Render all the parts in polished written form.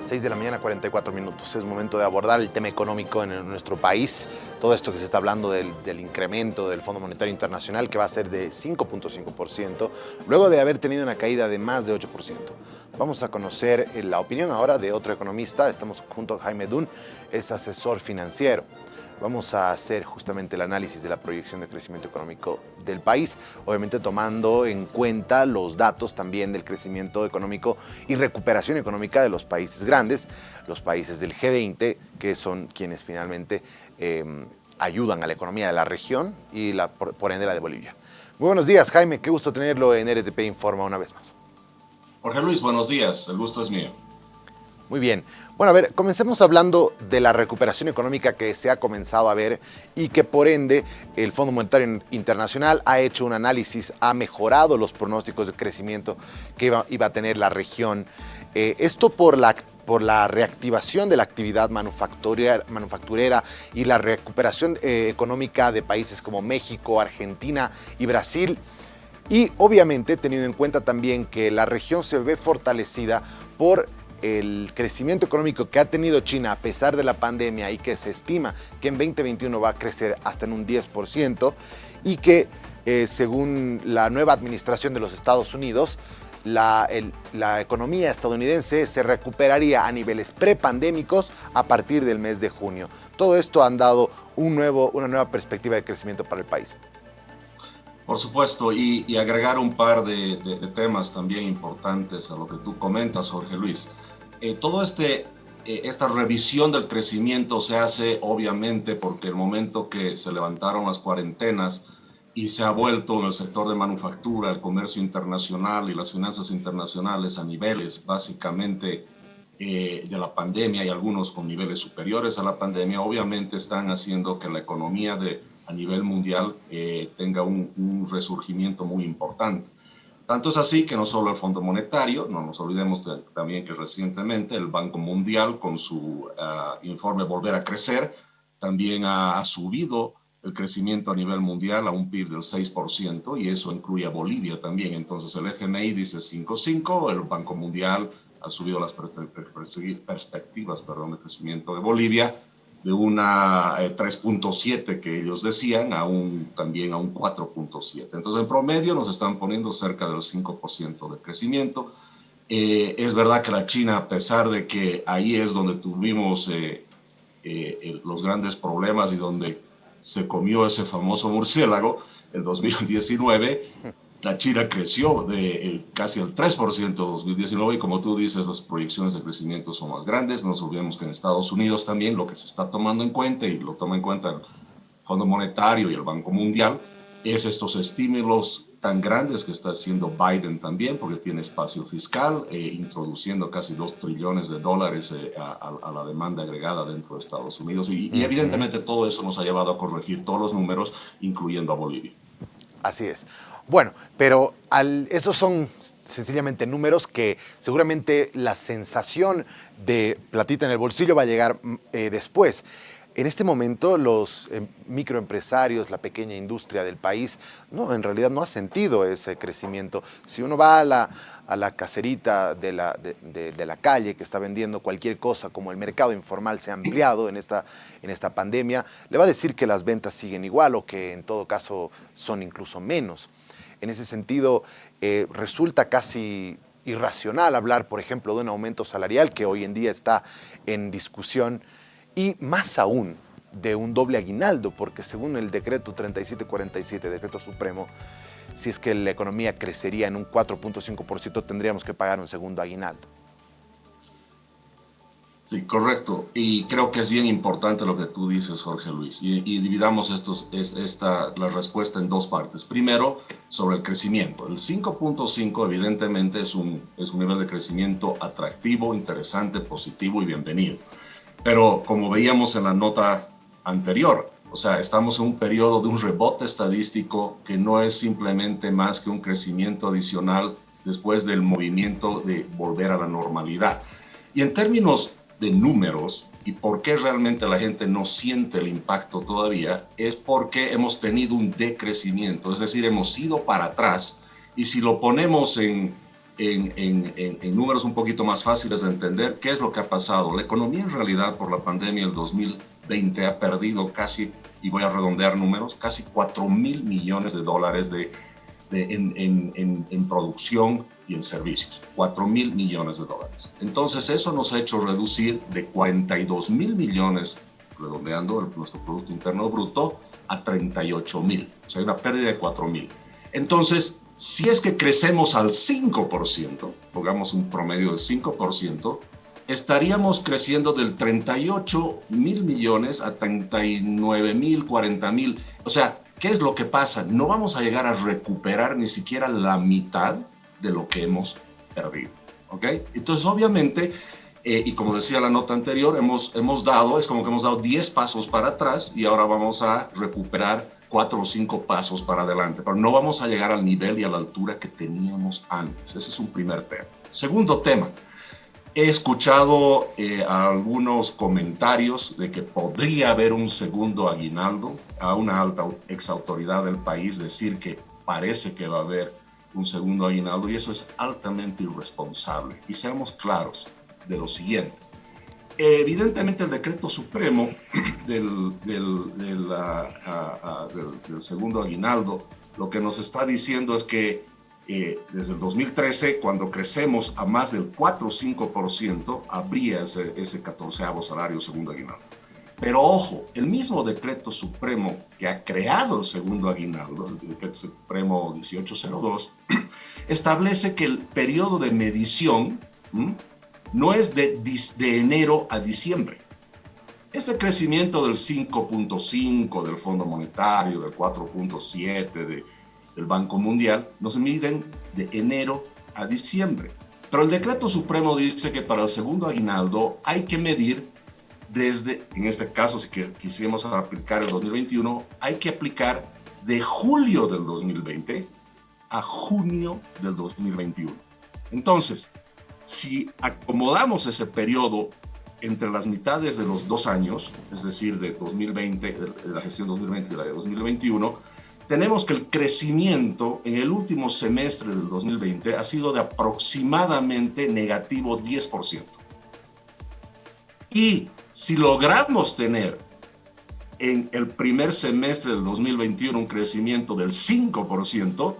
6 de la mañana, 44 minutos. Es momento de abordar el tema económico en nuestro país. Todo esto que se está hablando del incremento del Fondo Monetario Internacional, que va a ser de 5.5%, luego de haber tenido una caída de más de 8%. Vamos a conocer la opinión ahora de otro economista. Estamos junto a Jaime Dunn, es asesor financiero. Vamos a hacer justamente el análisis de la proyección de crecimiento económico del país, obviamente tomando en cuenta los datos también del crecimiento económico y recuperación económica de los países grandes, los países del G20, que son quienes finalmente ayudan a la economía de la región y por ende la de Bolivia. Muy buenos días, Jaime, qué gusto tenerlo en RTP Informa una vez más. Jorge Luis, buenos días, el gusto es mío. Muy bien. Bueno, a ver, comencemos hablando de la recuperación económica que se ha comenzado a ver y que por ende el Fondo Monetario Internacional ha hecho un análisis, ha mejorado los pronósticos de crecimiento que iba a tener la región. Esto por la reactivación de la actividad manufacturera y la recuperación económica de países como México, Argentina y Brasil. Y obviamente teniendo en cuenta también que la región se ve fortalecida por el crecimiento económico que ha tenido China a pesar de la pandemia y que se estima que en 2021 va a crecer hasta en un 10% y que según la nueva administración de los Estados Unidos, la economía estadounidense se recuperaría a niveles prepandémicos a partir del mes de junio. Todo esto han dado una nueva perspectiva de crecimiento para el país. Por supuesto, y agregar un par de temas también importantes a lo que tú comentas, Jorge Luis. Esta revisión del crecimiento se hace obviamente porque el momento que se levantaron las cuarentenas y se ha vuelto en el sector de manufactura, el comercio internacional y las finanzas internacionales a niveles básicamente de la pandemia y algunos con niveles superiores a la pandemia, obviamente están haciendo que la economía a nivel mundial tenga un resurgimiento muy importante. Tanto es así que no solo el Fondo Monetario, no nos olvidemos también que recientemente el Banco Mundial con su informe Volver a Crecer también ha subido el crecimiento a nivel mundial a un PIB del 6% y eso incluye a Bolivia también. Entonces el FMI dice 5,5, el Banco Mundial ha subido las perspectivas de crecimiento de Bolivia de una 3.7 que ellos decían también a un 4.7. Entonces, en promedio nos están poniendo cerca del 5% de crecimiento. Es verdad que la China, a pesar de que ahí es donde tuvimos los grandes problemas y donde se comió ese famoso murciélago en 2019, la China creció de casi el 3% en 2019 y como tú dices, las proyecciones de crecimiento son más grandes. No nos olvidemos que en Estados Unidos también lo que se está tomando en cuenta y lo toma en cuenta el Fondo Monetario y el Banco Mundial es estos estímulos tan grandes que está haciendo Biden también porque tiene espacio fiscal, introduciendo casi $2 trillones a la demanda agregada dentro de Estados Unidos y evidentemente todo eso nos ha llevado a corregir todos los números, incluyendo a Bolivia. Así es. Bueno, pero esos son sencillamente números que seguramente la sensación de platita en el bolsillo va a llegar después. En este momento los microempresarios, la pequeña industria del país, en realidad no ha sentido ese crecimiento. Si uno va a la caserita de la calle que está vendiendo cualquier cosa, como el mercado informal se ha ampliado en esta pandemia, le va a decir que las ventas siguen igual o que en todo caso son incluso menos. En ese sentido, resulta casi irracional hablar, por ejemplo, de un aumento salarial que hoy en día está en discusión y más aún de un doble aguinaldo, porque según el decreto 3747, decreto supremo, si es que la economía crecería en un 4.5%, tendríamos que pagar un segundo aguinaldo. Sí, correcto. Y creo que es bien importante lo que tú dices, Jorge Luis. Y dividamos la respuesta en dos partes. Primero, sobre el crecimiento. El 5.5 evidentemente es un nivel de crecimiento atractivo, interesante, positivo y bienvenido. Pero como veíamos en la nota anterior, o sea, estamos en un periodo de un rebote estadístico que no es simplemente más que un crecimiento adicional después del movimiento de volver a la normalidad. Y en términos de números y por qué realmente la gente no siente el impacto todavía, es porque hemos tenido un decrecimiento, es decir, hemos ido para atrás y si lo ponemos en en números un poquito más fáciles de entender, ¿qué es lo que ha pasado? La economía en realidad por la pandemia del 2020 ha perdido casi, y voy a redondear números, casi 4.000 millones de dólares en producción y en servicios. 4.000 millones de dólares. Entonces eso nos ha hecho reducir de 42.000 millones, redondeando nuestro Producto Interno Bruto, a 38.000. O sea, hay una pérdida de 4.000. Entonces, si es que crecemos al 5%, pongamos un promedio del 5%, estaríamos creciendo del 38.000 millones a 39.000, 40.000. O sea, ¿qué es lo que pasa? No vamos a llegar a recuperar ni siquiera la mitad de lo que hemos perdido. ¿Ok? Entonces, obviamente, y como decía la nota anterior, es como que hemos dado 10 pasos para atrás y ahora vamos a recuperar 4 o 5 pasos para adelante, pero no vamos a llegar al nivel y a la altura que teníamos antes. Ese es un primer tema. Segundo tema, he escuchado algunos comentarios de que podría haber un segundo aguinaldo, a una alta exautoridad del país decir que parece que va a haber un segundo aguinaldo, y eso es altamente irresponsable. Y seamos claros de lo siguiente. Evidentemente el decreto supremo del segundo aguinaldo lo que nos está diciendo es que desde el 2013, cuando crecemos a más del 4 o 5%, habría ese 14º salario segundo aguinaldo. Pero ojo, el mismo decreto supremo que ha creado el segundo aguinaldo, el decreto supremo 1802, establece que el periodo de medición no es de enero a diciembre. Este crecimiento del 5.5 del Fondo Monetario, del 4.7 del Banco Mundial, nos miden de enero a diciembre. Pero el decreto supremo dice que para el segundo aguinaldo hay que medir desde, en este caso, si quisiéramos aplicar el 2021, hay que aplicar de julio del 2020 a junio del 2021. Entonces, si acomodamos ese periodo entre las mitades de los 2 años, es decir, de 2020, de la gestión 2020 y la de 2021, tenemos que el crecimiento en el último semestre del 2020 ha sido de aproximadamente negativo 10%. Y si logramos tener en el primer semestre del 2021 un crecimiento del 5%,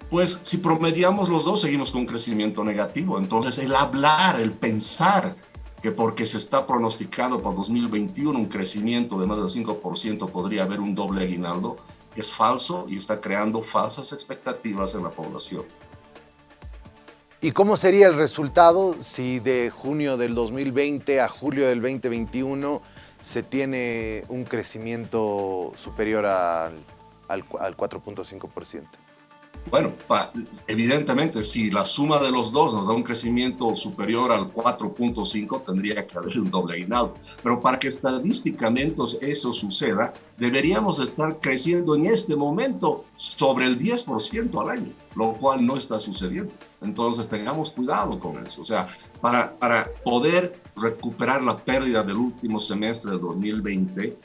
pues si promediamos los dos, seguimos con un crecimiento negativo. Entonces, el hablar, el pensar que porque se está pronosticando para 2021 un crecimiento de más del 5% podría haber un doble aguinaldo, es falso y está creando falsas expectativas en la población. ¿Y cómo sería el resultado si de junio del 2020 a julio del 2021 se tiene un crecimiento superior al 4.5%? Bueno, evidentemente, si la suma de los dos nos da un crecimiento superior al 4.5, tendría que haber un doble aguinaldo. Pero para que estadísticamente eso suceda, deberíamos estar creciendo en este momento sobre el 10% al año, lo cual no está sucediendo. Entonces, tengamos cuidado con eso. O sea, para poder recuperar la pérdida del último semestre del 2020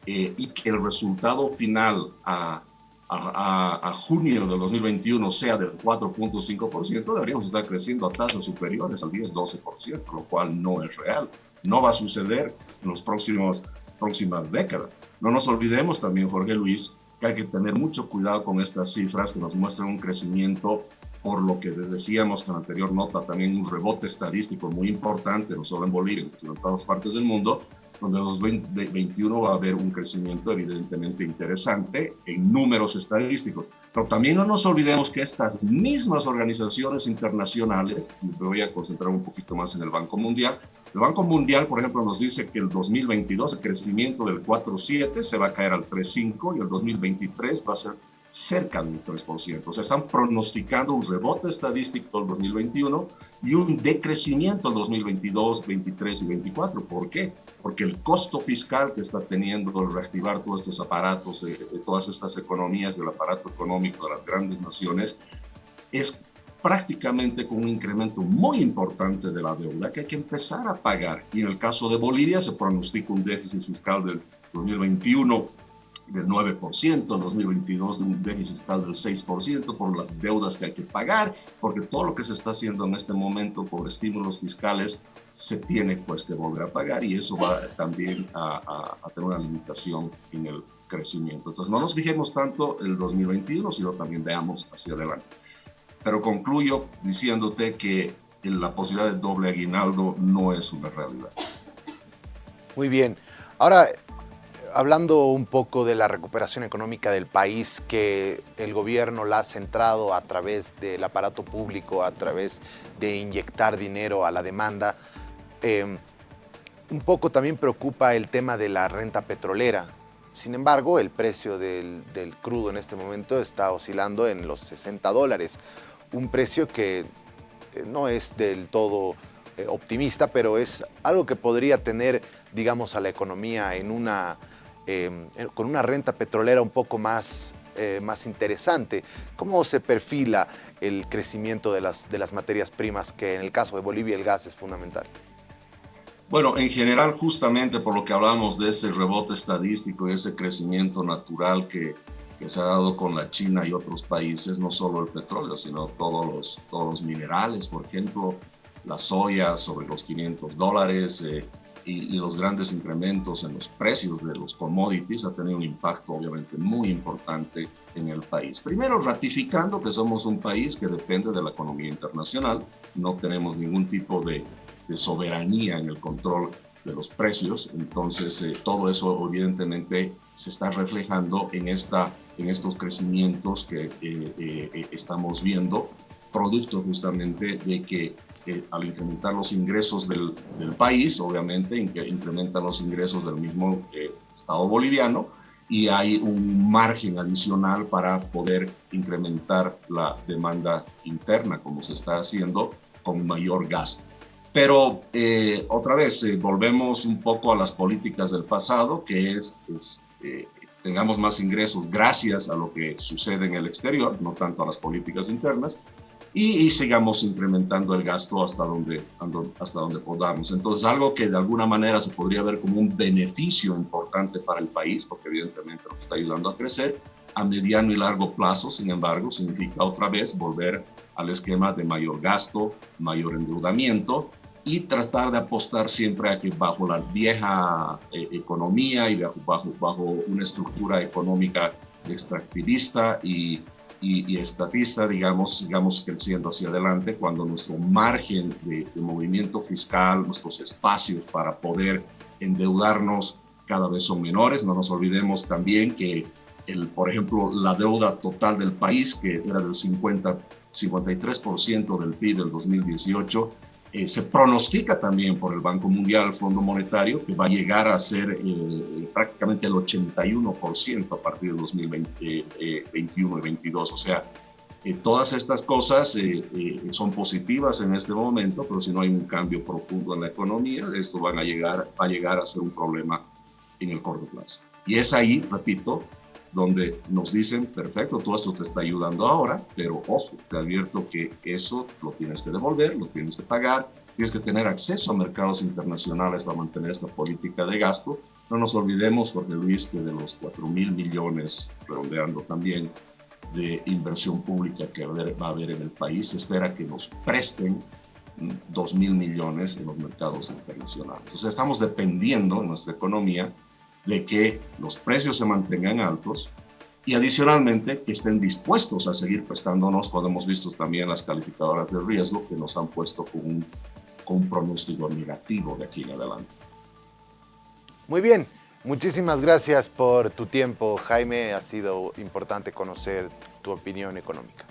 y que el resultado final a junio del 2021 sea del 4.5%, deberíamos estar creciendo a tasas superiores al 10-12%, lo cual no es real. No va a suceder en las próximas décadas. No nos olvidemos también, Jorge Luis, que hay que tener mucho cuidado con estas cifras que nos muestran un crecimiento, por lo que decíamos en la anterior nota, también un rebote estadístico muy importante, no solo en Bolivia, sino en todas partes del mundo, donde en 2021 va a haber un crecimiento evidentemente interesante en números estadísticos. Pero también no nos olvidemos que estas mismas organizaciones internacionales, me voy a concentrar un poquito más en el Banco Mundial, el Banco Mundial, por ejemplo, nos dice que el 2022 el crecimiento del 4.7 se va a caer al 3.5 y el 2023 va a ser cerca del 3%. O sea, están pronosticando un rebote estadístico en 2021 y un decrecimiento en 2022, 23 y 24. ¿Por qué? Porque el costo fiscal que está teniendo el reactivar todos estos aparatos, de todas estas economías, del aparato económico de las grandes naciones, es prácticamente con un incremento muy importante de la deuda que hay que empezar a pagar. Y en el caso de Bolivia se pronostica un déficit fiscal del 2021 del 9%, en 2022 un déficit fiscal del 6% por las deudas que hay que pagar, porque todo lo que se está haciendo en este momento por estímulos fiscales se tiene pues que volver a pagar y eso va también a tener una limitación en el crecimiento. Entonces no nos fijemos tanto en el 2021, sino también veamos hacia adelante. Pero concluyo diciéndote que la posibilidad de doble aguinaldo no es una realidad. Muy bien. Ahora, hablando un poco de la recuperación económica del país, que el gobierno la ha centrado a través del aparato público, a través de inyectar dinero a la demanda, un poco también preocupa el tema de la renta petrolera. Sin embargo, el precio del crudo en este momento está oscilando en los $60, un precio que no es del todo optimista, pero es algo que podría tener, digamos, a la economía con una renta petrolera un poco más interesante. ¿Cómo se perfila el crecimiento de las materias primas, que en el caso de Bolivia el gas es fundamental? Bueno, en general, justamente por lo que hablamos de ese rebote estadístico y ese crecimiento natural que se ha dado con la China y otros países, no solo el petróleo, sino todos los minerales, por ejemplo, la soya sobre los $500 y los grandes incrementos en los precios de los commodities ha tenido un impacto obviamente muy importante en el país. Primero, ratificando que somos un país que depende de la economía internacional, no tenemos ningún tipo de soberanía en el control de los precios, entonces todo eso evidentemente se está reflejando en estos crecimientos que estamos viendo, producto justamente de que al incrementar los ingresos del país, obviamente incrementan los ingresos del mismo Estado boliviano y hay un margen adicional para poder incrementar la demanda interna, como se está haciendo con mayor gasto. Pero otra vez, volvemos un poco a las políticas del pasado, que tengamos más ingresos gracias a lo que sucede en el exterior, no tanto a las políticas internas, y sigamos incrementando el gasto hasta donde podamos. Entonces, algo que de alguna manera se podría ver como un beneficio importante para el país, porque evidentemente nos está ayudando a crecer, a mediano y largo plazo, sin embargo, significa otra vez volver al esquema de mayor gasto, mayor endeudamiento, y tratar de apostar siempre a que bajo la vieja economía y bajo una estructura económica extractivista y estatista, digamos, sigamos creciendo hacia adelante cuando nuestro margen de movimiento fiscal, nuestros espacios para poder endeudarnos cada vez son menores. No nos olvidemos también que, por ejemplo, la deuda total del país, que era del 53% del PIB del 2018, se pronostica también por el Banco Mundial, el Fondo Monetario, que va a llegar a ser prácticamente el 81% a partir de 2021 y 2022. O sea, todas estas cosas son positivas en este momento, pero si no hay un cambio profundo en la economía, esto va a llegar a ser un problema en el corto plazo. Y es ahí, repito, donde nos dicen, perfecto, todo esto te está ayudando ahora, pero ojo, te advierto que eso lo tienes que devolver, lo tienes que pagar, tienes que tener acceso a mercados internacionales para mantener esta política de gasto. No nos olvidemos, Jorge Luis, que de los 4.000 millones, redondeando también, de inversión pública que va a haber en el país, se espera que nos presten 2.000 millones en los mercados internacionales. Entonces estamos dependiendo en nuestra economía de que los precios se mantengan altos y adicionalmente que estén dispuestos a seguir prestándonos, cuando hemos visto también las calificadoras de riesgo que nos han puesto con un pronóstico negativo de aquí en adelante. Muy bien, muchísimas gracias por tu tiempo, Jaime. Ha sido importante conocer tu opinión económica.